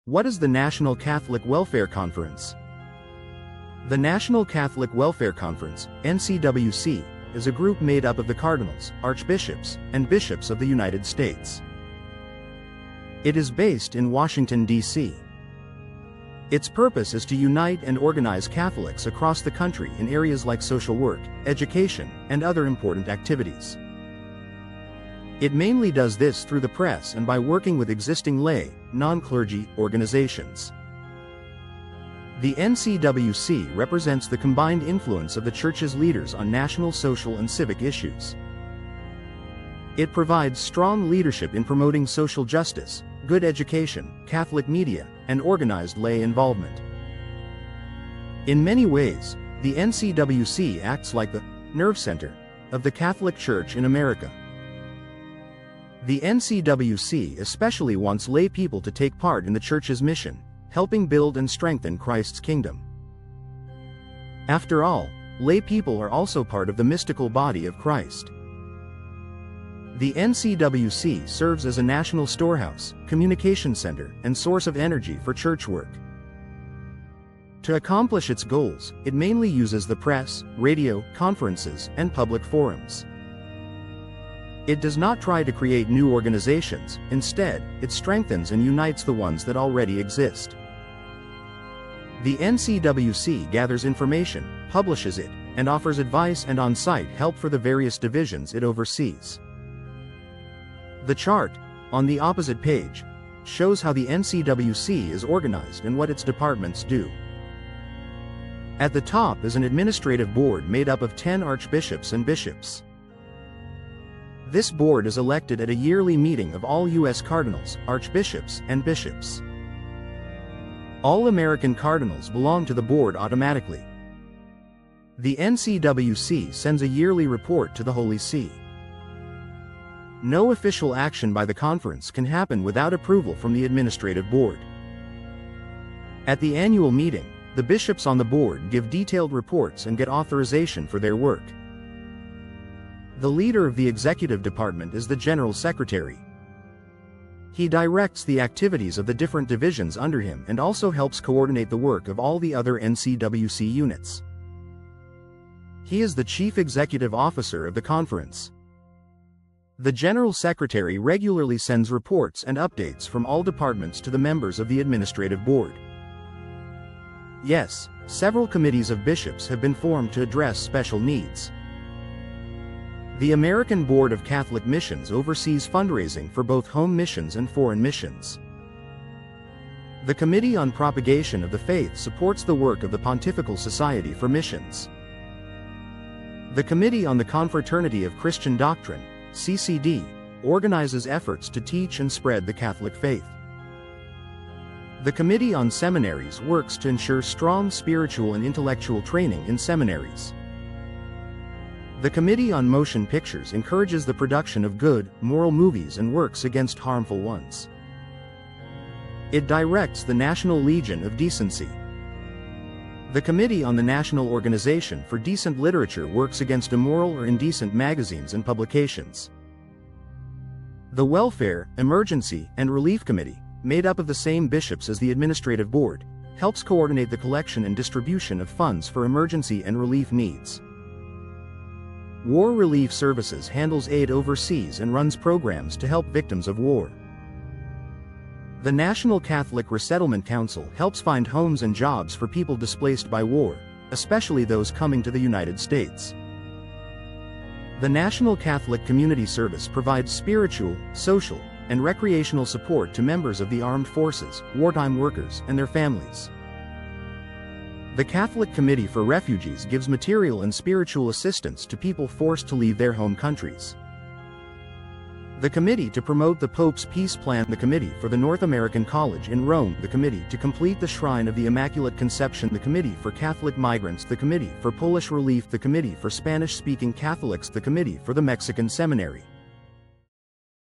What is the National Catholic Welfare Conference? The National Catholic Welfare Conference, NCWC, is a group made up of the cardinals, archbishops, and bishops of the United States. It is based in Washington, D.C. Its purpose is to unite and organize Catholics across the country in areas like social work, education, and other important activities. It mainly does this through the press and by working with existing lay, non-clergy organizations. The NCWC represents the combined influence of the Church's leaders on national social and civic issues. It provides strong leadership in promoting social justice, good education, Catholic media, and organized lay involvement. In many ways, the NCWC acts like the nerve center of the Catholic Church in America. The NCWC especially wants lay people to take part in the Church's mission, helping build and strengthen Christ's kingdom. After all, lay people are also part of the mystical body of Christ. The NCWC serves as a national storehouse, communication center, and source of energy for church work. To accomplish its goals, it mainly uses the press, radio, conferences, and public forums. It does not try to create new organizations, instead, it strengthens and unites the ones that already exist. The NCWC gathers information, publishes it, and offers advice and on-site help for the various divisions it oversees. The chart, on the opposite page, shows how the NCWC is organized and what its departments do. At the top is an administrative board made up of 10 archbishops and bishops. This board is elected at a yearly meeting of all U.S. cardinals, archbishops, and bishops. All American cardinals belong to the board automatically. The NCWC sends a yearly report to the Holy See. No official action by the conference can happen without approval from the administrative board. At the annual meeting, the bishops on the board give detailed reports and get authorization for their work. The leader of the executive department is the General Secretary. He directs the activities of the different divisions under him and also helps coordinate the work of all the other NCWC units. He is the Chief Executive Officer of the conference. The General Secretary regularly sends reports and updates from all departments to the members of the Administrative Board. Yes, several committees of bishops have been formed to address special needs. The American Board of Catholic Missions oversees fundraising for both home missions and foreign missions. The Committee on Propagation of the Faith supports the work of the Pontifical Society for Missions. The Committee on the Confraternity of Christian Doctrine, CCD, organizes efforts to teach and spread the Catholic faith. The Committee on Seminaries works to ensure strong spiritual and intellectual training in seminaries. The Committee on Motion Pictures encourages the production of good, moral movies and works against harmful ones. It directs the National Legion of Decency. The Committee on the National Organization for Decent Literature works against immoral or indecent magazines and publications. The Welfare, Emergency, and Relief Committee, made up of the same bishops as the Administrative Board, helps coordinate the collection and distribution of funds for emergency and relief needs. War Relief Services handles aid overseas and runs programs to help victims of war. The National Catholic Resettlement Council helps find homes and jobs for people displaced by war, especially those coming to the United States. The National Catholic Community Service provides spiritual, social, and recreational support to members of the armed forces, wartime workers, and their families. The Catholic Committee for Refugees gives material and spiritual assistance to people forced to leave their home countries. The Committee to Promote the Pope's Peace Plan, the Committee for the North American College in Rome, the Committee to Complete the Shrine of the Immaculate Conception, the Committee for Catholic Migrants, the Committee for Polish Relief, the Committee for Spanish-Speaking Catholics, the Committee for the Mexican Seminary.